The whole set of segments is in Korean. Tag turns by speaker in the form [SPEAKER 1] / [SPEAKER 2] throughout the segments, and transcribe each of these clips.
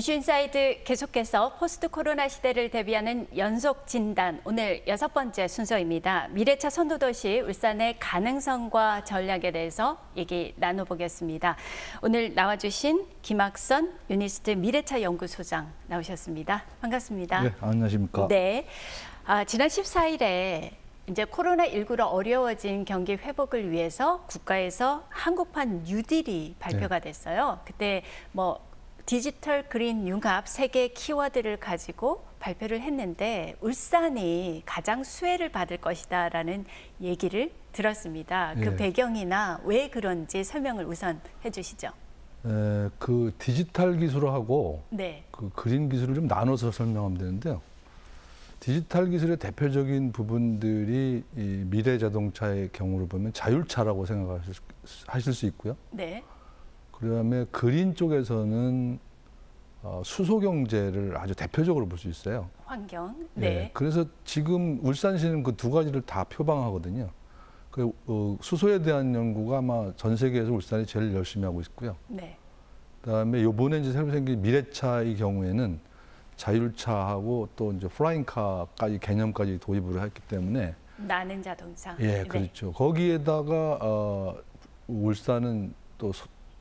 [SPEAKER 1] 이슈인사이드 계속해서 포스트 코로나 시대를 대비하는 연속 진단, 오늘 6번째 순서입니다. 미래차 선도도시 울산의 가능성과 전략에 대해서 얘기 나눠보겠습니다. 오늘 나와주신 김학선 유니스트 미래차 연구소장 나오셨습니다. 반갑습니다.
[SPEAKER 2] 네, 안녕하십니까.
[SPEAKER 1] 네, 지난 14일에 이제 코로나19로 어려워진 경기 회복을 위해서 국가에서 한국판 뉴딜이 발표가 됐어요. 그때 디지털 그린 융합 3개 키워드를 가지고 발표를 했는데 울산이 가장 수혜를 받을 것이다라는 얘기를 들었습니다. 그 배경이나 왜 그런지 설명을 우선 해주시죠.
[SPEAKER 2] 그 디지털 기술하고
[SPEAKER 1] 네.
[SPEAKER 2] 그 그린 기술을 좀 나눠서 설명하면 되는데요. 디지털 기술의 대표적인 부분들이 이 미래 자동차의 경우를 보면 자율차라고 생각하실 수 있고요.
[SPEAKER 1] 네.
[SPEAKER 2] 그다음에 그린 쪽에서는 수소 경제를 아주 대표적으로 볼 수 있어요.
[SPEAKER 1] 환경. 네.
[SPEAKER 2] 예, 그래서 지금 울산시는 그 두 가지를 다 표방하거든요. 수소에 대한 연구가 아마 전 세계에서 울산이 제일 열심히 하고 있고요.
[SPEAKER 1] 네.
[SPEAKER 2] 그다음에 요번에 이제 새로 생긴 미래차의 경우에는 자율차하고 또 이제 플라잉카까지 개념까지 도입을 했기 때문에
[SPEAKER 1] 나는 자동차.
[SPEAKER 2] 예, 그렇죠. 거기에다가 울산은 또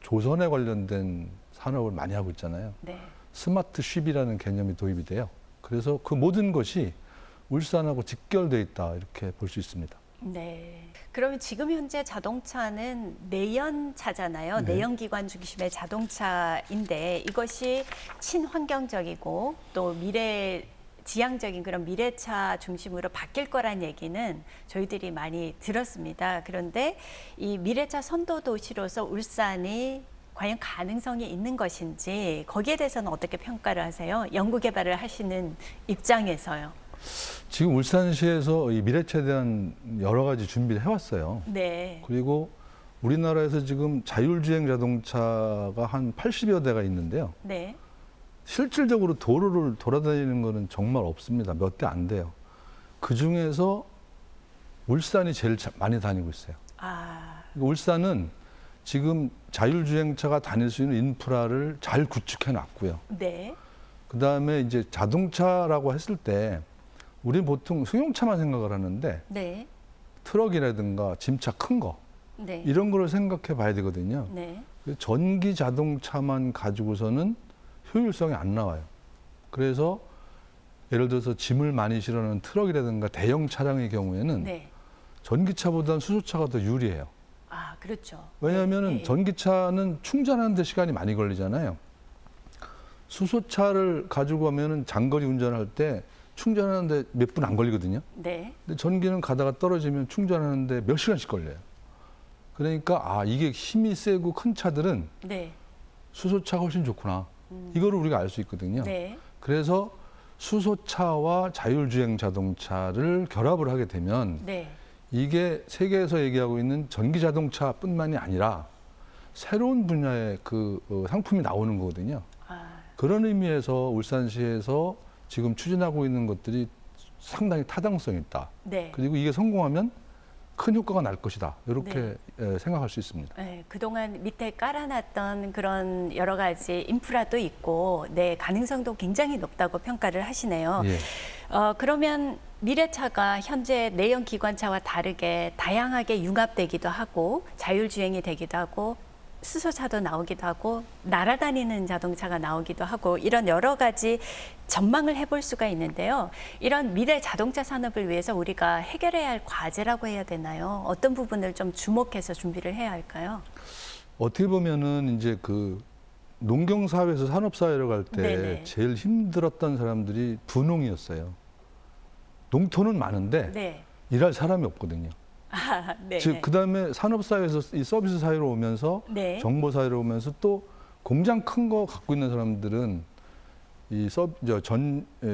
[SPEAKER 2] 조선에 관련된 산업을 많이 하고 있잖아요.
[SPEAKER 1] 네.
[SPEAKER 2] 스마트 쉽이라는 개념이 도입이 돼요. 그래서 그 모든 것이 울산하고 직결돼 있다 이렇게 볼 수 있습니다.
[SPEAKER 1] 네. 그러면 지금 현재 자동차는 내연차잖아요.
[SPEAKER 2] 네.
[SPEAKER 1] 내연기관 중심의 자동차인데 이것이 친환경적이고 또 지향적인 그런 미래차 중심으로 바뀔 거란 얘기는 저희들이 많이 들었습니다. 그런데 이 미래차 선도 도시로서 울산이 과연 가능성이 있는 것인지 거기에 대해서는 어떻게 평가를 하세요? 연구 개발을 하시는 입장에서요.
[SPEAKER 2] 지금 울산시에서 이 미래차에 대한 여러 가지 준비를 해왔어요.
[SPEAKER 1] 네.
[SPEAKER 2] 그리고 우리나라에서 지금 자율주행 자동차가 한 80여 대가 있는데요.
[SPEAKER 1] 네.
[SPEAKER 2] 실질적으로 도로를 돌아다니는 거는 정말 없습니다. 몇 대 안 돼요. 그 중에서 울산이 제일 많이 다니고 있어요. 울산은 지금 자율주행차가 다닐 수 있는 인프라를 잘 구축해 놨고요.
[SPEAKER 1] 네.
[SPEAKER 2] 그다음에 이제 자동차라고 했을 때 우리는 보통 승용차만 생각을 하는데
[SPEAKER 1] 네.
[SPEAKER 2] 트럭이라든가 짐차 큰 거
[SPEAKER 1] 네.
[SPEAKER 2] 이런 거를 생각해 봐야 되거든요.
[SPEAKER 1] 네.
[SPEAKER 2] 전기 자동차만 가지고서는 효율성이 안 나와요. 그래서 예를 들어서 짐을 많이 실어놓은 트럭이라든가 대형 차량의 경우에는
[SPEAKER 1] 네.
[SPEAKER 2] 전기차보다는 수소차가 더 유리해요.
[SPEAKER 1] 그렇죠.
[SPEAKER 2] 왜냐하면
[SPEAKER 1] 네.
[SPEAKER 2] 전기차는 충전하는 데 시간이 많이 걸리잖아요. 수소차를 가지고 가면은 장거리 운전할 때 충전하는데 몇 분 안 걸리거든요.
[SPEAKER 1] 네.
[SPEAKER 2] 근데 전기는 가다가 떨어지면 충전하는데 몇 시간씩 걸려요. 그러니까 이게 힘이 세고 큰 차들은
[SPEAKER 1] 네.
[SPEAKER 2] 수소차가 훨씬 좋구나. 이거를 우리가 알 수 있거든요.
[SPEAKER 1] 네.
[SPEAKER 2] 그래서 수소차와 자율주행 자동차를 결합을 하게 되면
[SPEAKER 1] 네.
[SPEAKER 2] 이게 세계에서 얘기하고 있는 전기 자동차뿐만이 아니라 새로운 분야의 상품이 나오는 거거든요. 그런 의미에서 울산시에서 지금 추진하고 있는 것들이 상당히 타당성이 있다.
[SPEAKER 1] 네.
[SPEAKER 2] 그리고 이게 성공하면 큰 효과가 날 것이다. 이렇게 생각할 수 있습니다.
[SPEAKER 1] 네, 그동안 밑에 깔아놨던 그런 여러 가지 인프라도 있고, 네, 가능성도 굉장히 높다고 평가를 하시네요.
[SPEAKER 2] 예.
[SPEAKER 1] 그러면 미래차가 현재 내연 기관차와 다르게 다양하게 융합되기도 하고, 자율주행이 되기도 하고, 수소차도 나오기도 하고, 날아다니는 자동차가 나오기도 하고, 이런 여러 가지 전망을 해볼 수가 있는데요. 이런 미래 자동차 산업을 위해서 우리가 해결해야 할 과제라고 해야 되나요? 어떤 부분을 좀 주목해서 준비를 해야 할까요?
[SPEAKER 2] 어떻게 보면은 이제 농경사회에서 산업사회로 갈 때 제일 힘들었던 사람들이 분농이었어요. 농토는 많은데
[SPEAKER 1] 네.
[SPEAKER 2] 일할 사람이 없거든요.
[SPEAKER 1] 네.
[SPEAKER 2] 즉 그다음에 산업사회에서 이 서비스 사회로 오면서
[SPEAKER 1] 네.
[SPEAKER 2] 정보 사회로 오면서 또 공장 큰 거 갖고 있는 사람들은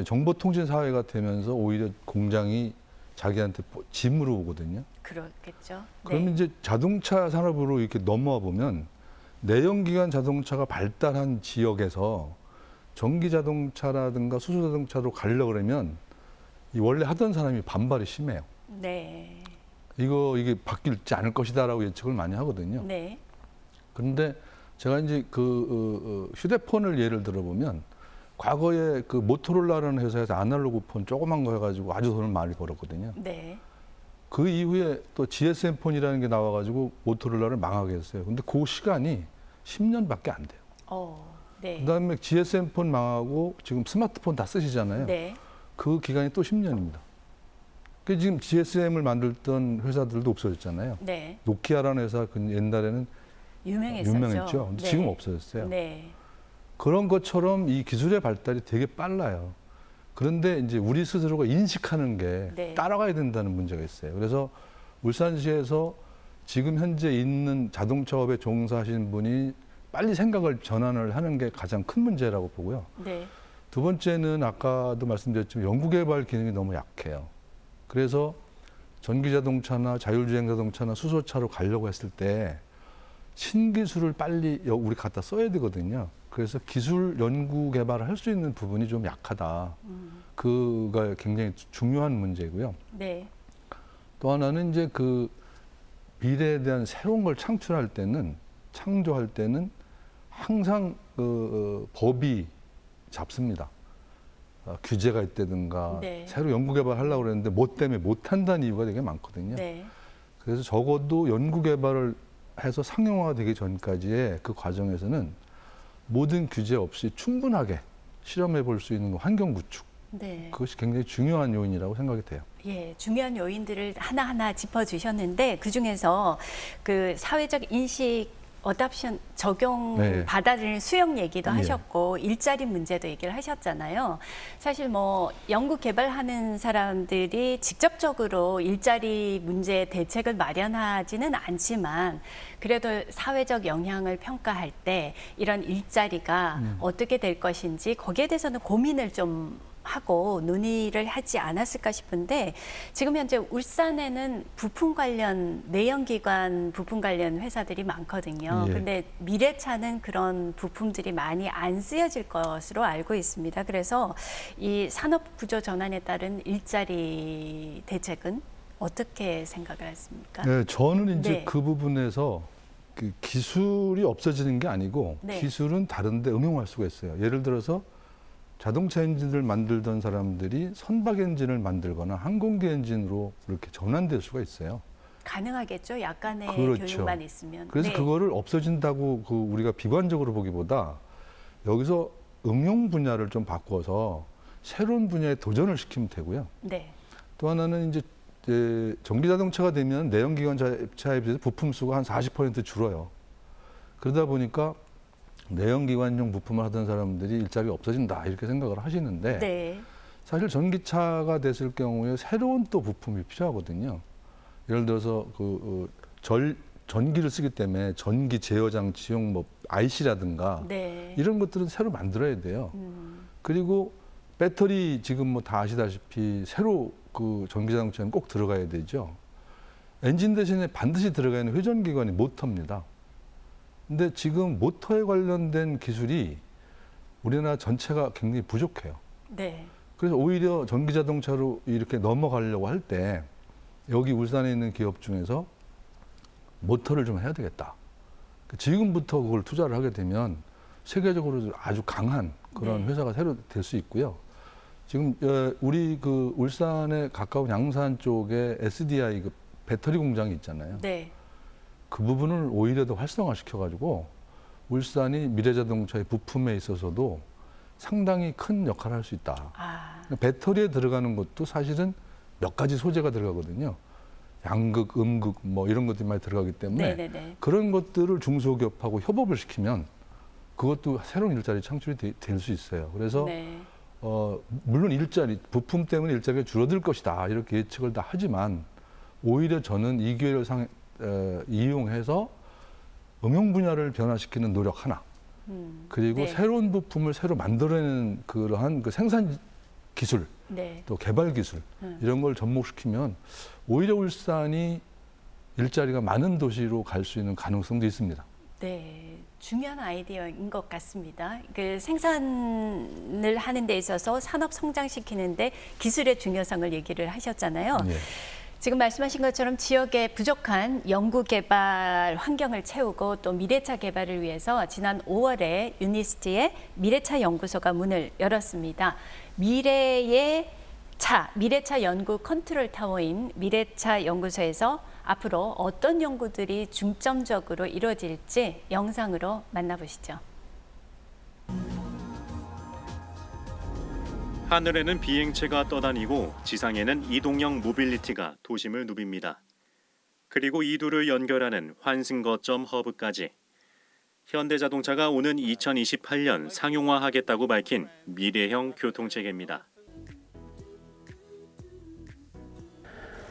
[SPEAKER 2] 정보통신 사회가 되면서 오히려 공장이 자기한테 짐으로 오거든요.
[SPEAKER 1] 그렇겠죠.
[SPEAKER 2] 그러면 이제 자동차 산업으로 이렇게 넘어와 보면 내연기관 자동차가 발달한 지역에서 전기 자동차라든가 수소 자동차로 가려고 그러면 이 원래 하던 사람이 반발이 심해요.
[SPEAKER 1] 네.
[SPEAKER 2] 이게 바뀌지 않을 것이다라고 예측을 많이 하거든요.
[SPEAKER 1] 네.
[SPEAKER 2] 그런데 제가 이제 휴대폰을 예를 들어보면 과거에 그 모토로라라는 회사에서 아날로그 폰 조그만 거 해가지고 아주 돈을 많이 벌었거든요.
[SPEAKER 1] 네.
[SPEAKER 2] 그 이후에 또 GSM 폰이라는 게 나와가지고 모토로라를 망하게 했어요. 근데 그 시간이 10년밖에 안 돼요.
[SPEAKER 1] 네.
[SPEAKER 2] 그다음에 GSM 폰 망하고 지금 스마트폰 다 쓰시잖아요.
[SPEAKER 1] 네.
[SPEAKER 2] 그 기간이 또 10년입니다. 그 지금 GSM을 만들던 회사들도 없어졌잖아요.
[SPEAKER 1] 네.
[SPEAKER 2] 노키아라는 회사 그 옛날에는 유명했죠. 근데
[SPEAKER 1] 네.
[SPEAKER 2] 지금 없어졌어요.
[SPEAKER 1] 네.
[SPEAKER 2] 그런 것처럼 이 기술의 발달이 되게 빨라요. 그런데 이제 우리 스스로가 인식하는 게
[SPEAKER 1] 네.
[SPEAKER 2] 따라가야 된다는 문제가 있어요. 그래서 울산시에서 지금 현재 있는 자동차업에 종사하시는 분이 빨리 생각을 전환을 하는 게 가장 큰 문제라고 보고요.
[SPEAKER 1] 네.
[SPEAKER 2] 두 번째는 아까도 말씀드렸지만 연구개발 기능이 너무 약해요. 그래서 전기자동차나 자율주행자동차나 수소차로 가려고 했을 때 신기술을 빨리 우리 갖다 써야 되거든요. 그래서 기술 연구 개발을 할 수 있는 부분이 좀 약하다. 그가 굉장히 중요한 문제고요.
[SPEAKER 1] 네.
[SPEAKER 2] 또 하나는 이제 그 미래에 대한 새로운 걸 창출할 때는 창조할 때는 항상 법이 잡습니다. 규제가 있다든가
[SPEAKER 1] 네.
[SPEAKER 2] 새로 연구 개발하려고 그랬는데 뭐 때문에 못 한다는 이유가 되게 많거든요.
[SPEAKER 1] 네.
[SPEAKER 2] 그래서 적어도 연구 개발을 해서 상용화되기 전까지의 그 과정에서는 모든 규제 없이 충분하게 실험해 볼 수 있는 환경 구축.
[SPEAKER 1] 네.
[SPEAKER 2] 그것이 굉장히 중요한 요인이라고 생각이 돼요.
[SPEAKER 1] 예, 중요한 요인들을 하나하나 짚어주셨는데 그중에서 그 사회적 인식 어답션 적용
[SPEAKER 2] 네.
[SPEAKER 1] 받아들이는 수용 얘기도
[SPEAKER 2] 네.
[SPEAKER 1] 하셨고 일자리 문제도 얘기를 하셨잖아요. 사실 뭐 연구 개발하는 사람들이 직접적으로 일자리 문제 대책을 마련하지는 않지만 그래도 사회적 영향을 평가할 때 이런 일자리가 어떻게 될 것인지 거기에 대해서는 고민을 좀 하고 논의를 하지 않았을까 싶은데 지금 현재 울산에는 부품 관련 내연기관 부품 관련 회사들이 많거든요.
[SPEAKER 2] 예.
[SPEAKER 1] 근데 미래차는 그런 부품들이 많이 안 쓰여질 것으로 알고 있습니다. 그래서 이 산업 구조 전환에 따른 일자리 대책은 어떻게 생각을 하십니까?
[SPEAKER 2] 네, 저는 이제
[SPEAKER 1] 네.
[SPEAKER 2] 그 부분에서 그 기술이 없어지는 게 아니고
[SPEAKER 1] 네.
[SPEAKER 2] 기술은 다른데 응용할 수가 있어요. 예를 들어서 자동차 엔진을 만들던 사람들이 선박 엔진을 만들거나 항공기 엔진으로 이렇게 전환될 수가 있어요.
[SPEAKER 1] 가능하겠죠. 약간의
[SPEAKER 2] 그렇죠.
[SPEAKER 1] 교육만 있으면.
[SPEAKER 2] 그래서
[SPEAKER 1] 네.
[SPEAKER 2] 그거를 없어진다고 그 우리가 비관적으로 보기보다 여기서 응용 분야를 좀 바꿔서 새로운 분야에 도전을 시키면 되고요.
[SPEAKER 1] 네.
[SPEAKER 2] 또 하나는 이제 전기 자동차가 되면 내연기관 차에 비해서 부품 수가 한 40% 줄어요. 그러다 보니까 내연기관용 부품을 하던 사람들이 일자리가 없어진다 이렇게 생각을 하시는데
[SPEAKER 1] 네.
[SPEAKER 2] 사실 전기차가 됐을 경우에 새로운 또 부품이 필요하거든요. 예를 들어서 전기를 쓰기 때문에 전기 제어 장치용 뭐 IC라든가
[SPEAKER 1] 네.
[SPEAKER 2] 이런 것들은 새로 만들어야 돼요. 그리고 배터리 지금 뭐 다 아시다시피 새로 그 전기자동차는 꼭 들어가야 되죠. 엔진 대신에 반드시 들어가 있는 회전기관이 모터입니다. 근데 지금 모터에 관련된 기술이 우리나라 전체가 굉장히 부족해요.
[SPEAKER 1] 네.
[SPEAKER 2] 그래서 오히려 전기자동차로 이렇게 넘어가려고 할 때 여기 울산에 있는 기업 중에서 모터를 좀 해야 되겠다. 지금부터 그걸 투자를 하게 되면 세계적으로 아주 강한 그런
[SPEAKER 1] 네.
[SPEAKER 2] 회사가 새로 될 수 있고요. 지금 우리 그 울산에 가까운 양산 쪽에 SDI 그 배터리 공장이 있잖아요.
[SPEAKER 1] 네.
[SPEAKER 2] 그 부분을 오히려 더 활성화시켜가지고 울산이 미래자동차의 부품에 있어서도 상당히 큰 역할을 할 수 있다. 배터리에 들어가는 것도 사실은 몇 가지 소재가 들어가거든요. 양극, 음극 뭐 이런 것들이 많이 들어가기 때문에
[SPEAKER 1] 네네네.
[SPEAKER 2] 그런 것들을 중소기업하고 협업을 시키면 그것도 새로운 일자리 창출이 될 수 있어요. 그래서
[SPEAKER 1] 네.
[SPEAKER 2] 물론 일자리, 부품 때문에 일자리가 줄어들 것이다 이렇게 예측을 다 하지만 오히려 저는 이 기회를 이용해서 응용 분야를 변화시키는 노력 하나 그리고
[SPEAKER 1] 네.
[SPEAKER 2] 새로운 부품을 새로 만들어내는 그러한 그 생산 기술
[SPEAKER 1] 네.
[SPEAKER 2] 또 개발 기술 이런 걸 접목시키면 오히려 울산이 일자리가 많은 도시로 갈 수 있는 가능성도 있습니다.
[SPEAKER 1] 네, 중요한 아이디어인 것 같습니다. 그 생산을 하는 데 있어서 산업 성장시키는데 기술의 중요성을 얘기를 하셨잖아요.
[SPEAKER 2] 예.
[SPEAKER 1] 지금 말씀하신 것처럼 지역의 부족한 연구 개발 환경을 채우고 또 미래차 개발을 위해서 지난 5월에 유니스트의 미래차 연구소가 문을 열었습니다. 미래차 연구 컨트롤 타워인 미래차 연구소에서 앞으로 어떤 연구들이 중점적으로 이루어질지 영상으로 만나보시죠.
[SPEAKER 3] 하늘에는 비행체가 떠다니고 지상에는 이동형 모빌리티가 도심을 누빕니다. 그리고 이 둘을 연결하는 환승거점 허브까지. 현대자동차가 오는 2028년 상용화하겠다고 밝힌 미래형 교통체계입니다.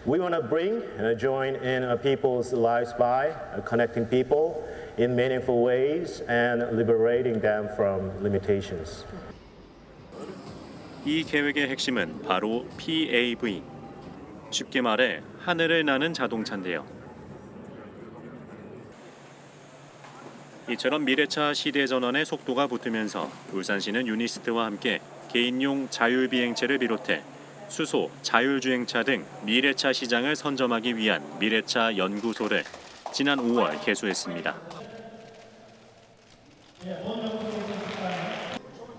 [SPEAKER 4] We want to bring and join in people's lives by connecting people in meaningful ways and liberating them from limitations.
[SPEAKER 3] 이 계획의 핵심은 바로 PAV. 쉽게 말해 하늘을 나는 자동차인데요. 이처럼 미래차 시대전환의 속도가 붙으면서 울산시는 유니스트와 함께 개인용 자율비행체를 비롯해 수소, 자율주행차 등 미래차 시장을 선점하기 위한 미래차 연구소를 지난 5월 개소했습니다.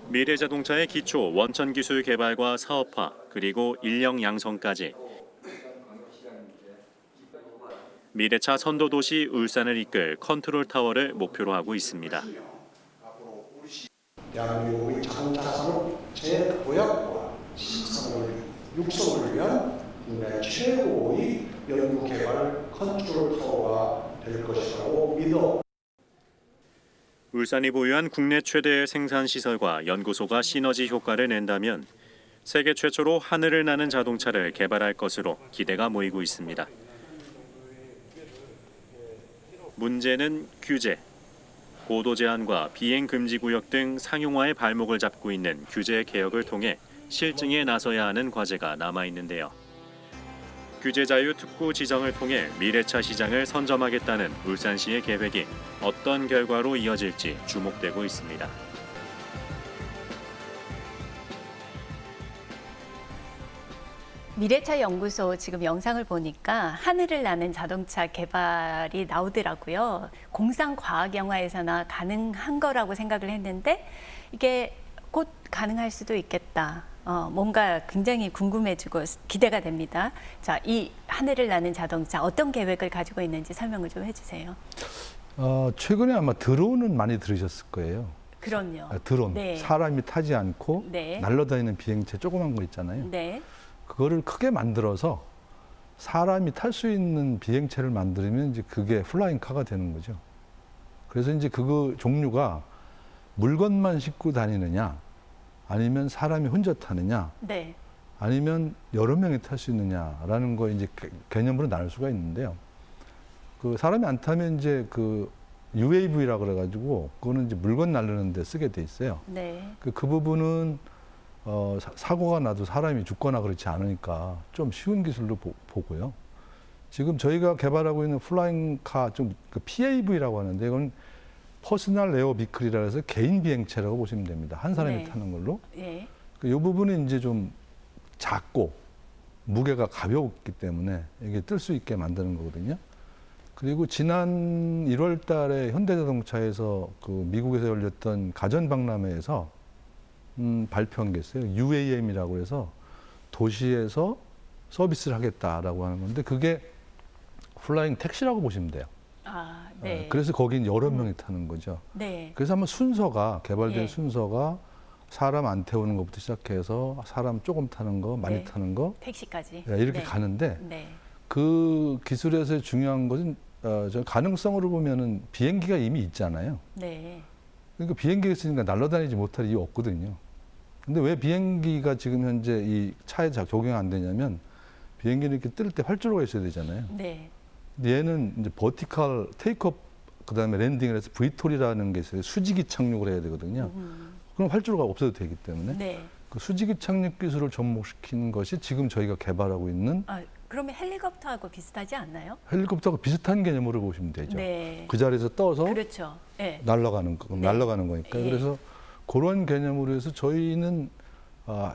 [SPEAKER 3] 미래자동차의 기초 원천기술 개발과 사업화 그리고 인력 양성까지 미래차 선도도시 울산을 이끌 컨트롤 타워를 목표로 하고 있습니다.
[SPEAKER 5] 대한민국의 자동차 산업 재도약과 육성을 위한 국내 최고의 연구 개발 컨트롤 타워가 될 것이라고 믿어.
[SPEAKER 3] 울산이 보유한 국내 최대의 생산 시설과 연구소가 시너지 효과를 낸다면 세계 최초로 하늘을 나는 자동차를 개발할 것으로 기대가 모이고 있습니다. 문제는 규제. 고도 제한과 비행 금지 구역 등 상용화의 발목을 잡고 있는 규제 개혁을 통해 실증에 나서야 하는 과제가 남아 있는데요. 규제 자유 특구 지정을 통해 미래차 시장을 선점하겠다는 울산시의 계획이 어떤 결과로 이어질지 주목되고 있습니다.
[SPEAKER 1] 미래차 연구소 지금 영상을 보니까 하늘을 나는 자동차 개발이 나오더라고요. 공상과학 영화에서나 가능한 거라고 생각을 했는데 이게 곧 가능할 수도 있겠다. 뭔가 굉장히 궁금해지고 기대가 됩니다. 자, 이 하늘을 나는 자동차 어떤 계획을 가지고 있는지 설명을 좀 해주세요.
[SPEAKER 2] 최근에 아마 드론은 많이 들으셨을 거예요.
[SPEAKER 1] 그럼요.
[SPEAKER 2] 드론.
[SPEAKER 1] 네.
[SPEAKER 2] 사람이 타지 않고
[SPEAKER 1] 네.
[SPEAKER 2] 날아다니는 비행체 조그만 거 있잖아요.
[SPEAKER 1] 네.
[SPEAKER 2] 그거를 크게 만들어서 사람이 탈 수 있는 비행체를 만들면 이제 그게 플라잉 카가 되는 거죠. 그래서 이제 그 종류가 물건만 싣고 다니느냐, 아니면 사람이 혼자 타느냐,
[SPEAKER 1] 네.
[SPEAKER 2] 아니면 여러 명이 탈 수 있느냐라는 거 이제 개념으로 나눌 수가 있는데요. 그 사람이 안 타면 이제 그 UAV라 그래가지고 그거는 이제 물건 날르는 데 쓰게 돼 있어요.
[SPEAKER 1] 네.
[SPEAKER 2] 그 부분은 사고가 나도 사람이 죽거나 그렇지 않으니까 좀 쉬운 기술로 보고요. 지금 저희가 개발하고 있는 플라잉 카, 좀 그 PAV라고 하는데 이건 퍼스널 에어 비클이라 해서 개인 비행체라고 보시면 됩니다. 한 사람이
[SPEAKER 1] 네.
[SPEAKER 2] 타는 걸로.
[SPEAKER 1] 예.
[SPEAKER 2] 이 부분은 이제 좀 작고 무게가 가볍기 때문에 이게 뜰 수 있게 만드는 거거든요. 그리고 지난 1월 달에 현대자동차에서 그 미국에서 열렸던 가전박람회에서 발표한 게 있어요. UAM이라고 해서 도시에서 서비스를 하겠다라고 하는 건데 그게 플라잉 택시라고 보시면 돼요.
[SPEAKER 1] 아, 네.
[SPEAKER 2] 그래서 거긴 여러 명이 타는 거죠.
[SPEAKER 1] 네.
[SPEAKER 2] 그래서 한번 순서가 개발된
[SPEAKER 1] 예.
[SPEAKER 2] 순서가 사람 안 태우는 것부터 시작해서 사람 조금 타는 거, 많이
[SPEAKER 1] 네.
[SPEAKER 2] 타는 거
[SPEAKER 1] 택시까지.
[SPEAKER 2] 이렇게
[SPEAKER 1] 네.
[SPEAKER 2] 가는데
[SPEAKER 1] 네.
[SPEAKER 2] 그 기술에서 중요한 것은 저 가능성으로 보면은 비행기가 이미 있잖아요.
[SPEAKER 1] 네.
[SPEAKER 2] 그러니까 비행기가 있으니까 날아다니지 못할 이유 없거든요. 근데 왜 비행기가 지금 현재 이 차에 적용 안 되냐면 비행기는 이렇게 뜰 때 활주로가 있어야 되잖아요.
[SPEAKER 1] 네.
[SPEAKER 2] 얘는 이제 버티컬 테이크업 그다음에 랜딩을 해서 브이톨이라는 게 있어요. 수직이 착륙을 해야 되거든요. 그럼 활주로가 없어도 되기 때문에
[SPEAKER 1] 네.
[SPEAKER 2] 그 수직이 착륙 기술을 접목시킨 것이 지금 저희가 개발하고 있는
[SPEAKER 1] 아, 그러면 헬리콥터하고 비슷하지 않나요?
[SPEAKER 2] 헬리콥터가 비슷한 개념으로 보시면 되죠.
[SPEAKER 1] 네.
[SPEAKER 2] 그 자리에서 떠서
[SPEAKER 1] 그렇죠. 네.
[SPEAKER 2] 날아가는 거니까.
[SPEAKER 1] 예.
[SPEAKER 2] 그래서 그런 개념으로 해서 저희는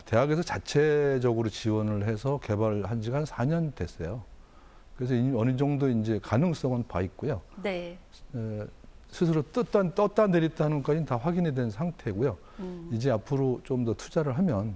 [SPEAKER 2] 대학에서 자체적으로 지원을 해서 개발한 지가 한 4년 됐어요. 그래서 어느 정도 이제 가능성은 봐 있고요.
[SPEAKER 1] 네.
[SPEAKER 2] 스스로 떴다 내렸다 하는 것까지는 다 확인이 된 상태고요. 이제 앞으로 좀 더 투자를 하면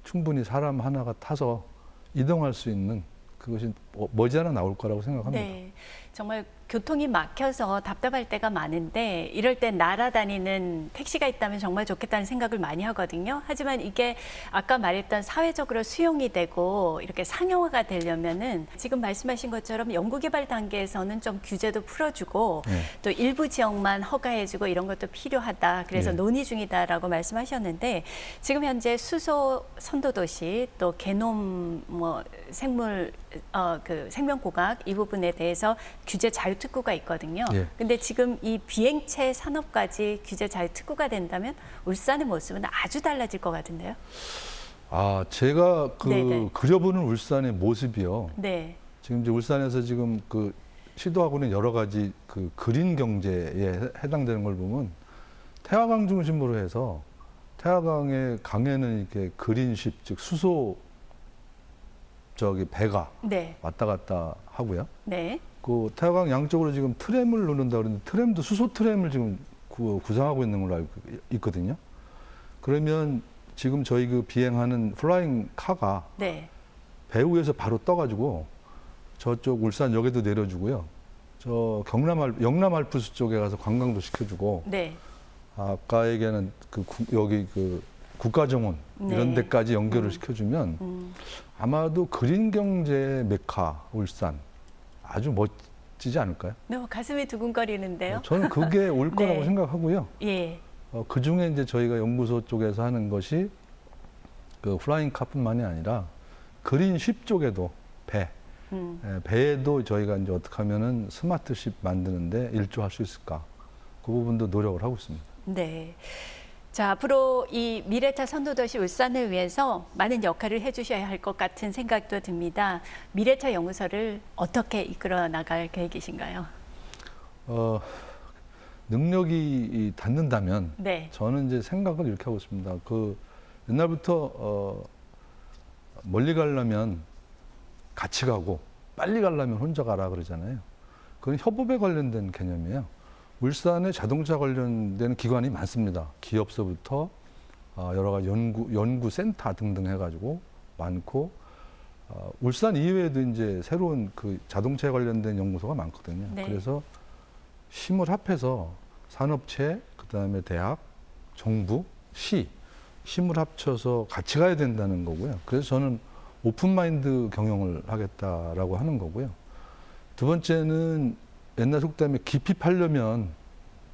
[SPEAKER 2] 충분히 사람 하나가 타서 이동할 수 있는 그것이 머지않아 나올 거라고 생각합니다.
[SPEAKER 1] 네. 정말 교통이 막혀서 답답할 때가 많은데 이럴 때 날아다니는 택시가 있다면 정말 좋겠다는 생각을 많이 하거든요. 하지만 이게 아까 말했던 사회적으로 수용이 되고 이렇게 상용화가 되려면은 지금 말씀하신 것처럼 연구개발 단계에서는 좀 규제도 풀어주고
[SPEAKER 2] 네.
[SPEAKER 1] 또 일부 지역만 허가해주고 이런 것도 필요하다. 그래서
[SPEAKER 2] 네.
[SPEAKER 1] 논의 중이다라고 말씀하셨는데 지금 현재 수소 선도도시 또 게놈 뭐 생물 그 생명공학 이 부분에 대해서 규제 자유특구가 있거든요.
[SPEAKER 2] 예.
[SPEAKER 1] 근데 지금 이 비행체 산업까지 규제 자유특구가 된다면 울산의 모습은 아주 달라질 것 같은데요.
[SPEAKER 2] 아, 제가
[SPEAKER 1] 네네.
[SPEAKER 2] 그려보는 울산의 모습이요.
[SPEAKER 1] 네.
[SPEAKER 2] 지금 이제 울산에서 지금 시도하고 있는 여러 가지 그린 경제에 해당되는 걸 보면 태화강 중심으로 해서 태화강의 강에는 이렇게 그린십, 즉 수소 배가
[SPEAKER 1] 네.
[SPEAKER 2] 왔다 갔다 하고요.
[SPEAKER 1] 네.
[SPEAKER 2] 그 태화강 양쪽으로 지금 트램을 놓는다 그러는데 트램도 수소 트램을 지금 구상하고 있는 걸로 알고 있거든요. 그러면 지금 저희 비행하는 플라잉 카가
[SPEAKER 1] 네.
[SPEAKER 2] 배 위에서 바로 떠가지고 저쪽 울산역에도 내려주고요. 저 영남 알프스 쪽에 가서 관광도 시켜주고
[SPEAKER 1] 네.
[SPEAKER 2] 아까 얘기하는 여기 국가정원 이런
[SPEAKER 1] 네.
[SPEAKER 2] 데까지 연결을 시켜주면 아마도 그린 경제 메카 울산 아주 멋지지 않을까요?
[SPEAKER 1] 너무 가슴이 두근거리는데요.
[SPEAKER 2] 저는 그게 올 거라고
[SPEAKER 1] 네.
[SPEAKER 2] 생각하고요.
[SPEAKER 1] 예.
[SPEAKER 2] 그 중에 이제 저희가 연구소 쪽에서 하는 것이 플라잉 카뿐만이 아니라 그린쉽 쪽에도 배에도 저희가 이제 어떻게 하면은 스마트쉽 만드는데 일조할 수 있을까? 그 부분도 노력을 하고 있습니다.
[SPEAKER 1] 네. 자, 앞으로 이 미래차 선도도시 울산을 위해서 많은 역할을 해주셔야 할 것 같은 생각도 듭니다. 미래차 연구소를 어떻게 이끌어 나갈 계획이신가요?
[SPEAKER 2] 능력이 닿는다면
[SPEAKER 1] 네.
[SPEAKER 2] 저는 이제 생각을 이렇게 하고 있습니다. 옛날부터 멀리 가려면 같이 가고 빨리 가려면 혼자 가라 그러잖아요. 그건 협업에 관련된 개념이에요. 울산에 자동차 관련된 기관이 많습니다. 기업서부터 여러 가지 연구센터 등등 해가지고 많고 울산 이외에도 이제 새로운 자동차에 관련된 연구소가 많거든요.
[SPEAKER 1] 네.
[SPEAKER 2] 그래서 힘을 합해서 산업체, 그다음에 대학, 정부, 시 힘을 합쳐서 같이 가야 된다는 거고요. 그래서 저는 오픈마인드 경영을 하겠다라고 하는 거고요. 두 번째는 옛날 속담에 깊이 파려면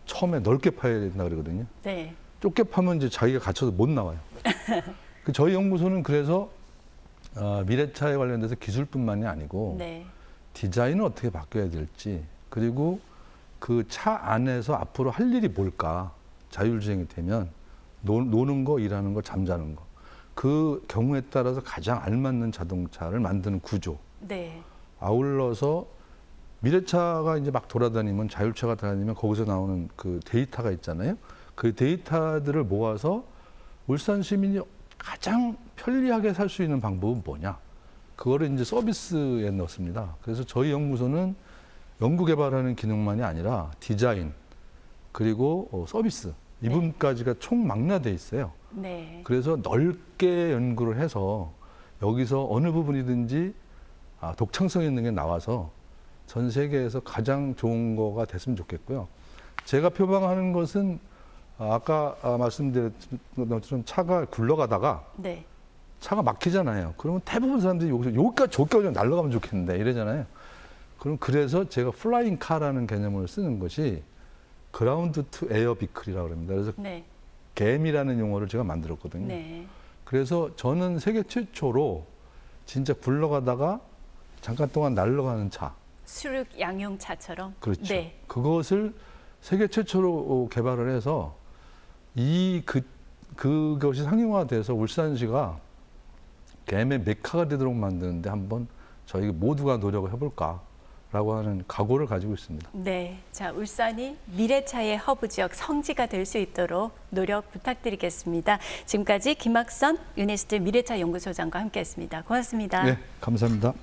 [SPEAKER 2] 처음에 넓게 파야 된다 그러거든요.
[SPEAKER 1] 네.
[SPEAKER 2] 좁게 파면 이제 자기가 갇혀서 못 나와요. 저희 연구소는 그래서 미래차에 관련돼서 기술뿐만이 아니고
[SPEAKER 1] 네.
[SPEAKER 2] 디자인을 어떻게 바뀌어야 될지 그리고 그 차 안에서 앞으로 할 일이 뭘까 자율주행이 되면 노는 거, 일하는 거, 잠자는 거. 그 경우에 따라서 가장 알맞는 자동차를 만드는 구조.
[SPEAKER 1] 네.
[SPEAKER 2] 아울러서 미래차가 이제 막 돌아다니면 자율차가 다니면 거기서 나오는 그 데이터가 있잖아요. 그 데이터들을 모아서 울산 시민이 가장 편리하게 살 수 있는 방법은 뭐냐? 그거를 이제 서비스에 넣습니다. 그래서 저희 연구소는 연구 개발하는 기능만이 아니라 디자인 그리고 서비스 이 부분까지가 총망라돼 있어요.
[SPEAKER 1] 네.
[SPEAKER 2] 그래서 넓게 연구를 해서 여기서 어느 부분이든지 독창성 있는 게 나와서 전 세계에서 가장 좋은 거가 됐으면 좋겠고요. 제가 표방하는 것은 아까 말씀드렸던 것처럼 차가 굴러가다가
[SPEAKER 1] 네.
[SPEAKER 2] 차가 막히잖아요. 그러면 대부분 사람들이 여기까지 저기까지 날아가면 좋겠는데 이러잖아요. 그래서 제가 플라잉 카라는 개념을 쓰는 것이 그라운드 투 에어 비클이라고 합니다. 그래서
[SPEAKER 1] 네.
[SPEAKER 2] 갬이라는 용어를 제가 만들었거든요.
[SPEAKER 1] 네.
[SPEAKER 2] 그래서 저는 세계 최초로 진짜 굴러가다가 잠깐 동안 날아가는 차.
[SPEAKER 1] 수륙 양용차처럼.
[SPEAKER 2] 그렇죠.
[SPEAKER 1] 네.
[SPEAKER 2] 그것을 세계 최초로 개발을 해서 그것이 상용화돼서 울산시가 갬의 메카가 되도록 만드는데 한번 저희 모두가 노력을 해볼까라고 하는 각오를 가지고 있습니다.
[SPEAKER 1] 네. 자, 울산이 미래차의 허브 지역 성지가 될 수 있도록 노력 부탁드리겠습니다. 지금까지 김학선 유네스트 미래차 연구소장과 함께했습니다. 고맙습니다.
[SPEAKER 2] 네, 감사합니다.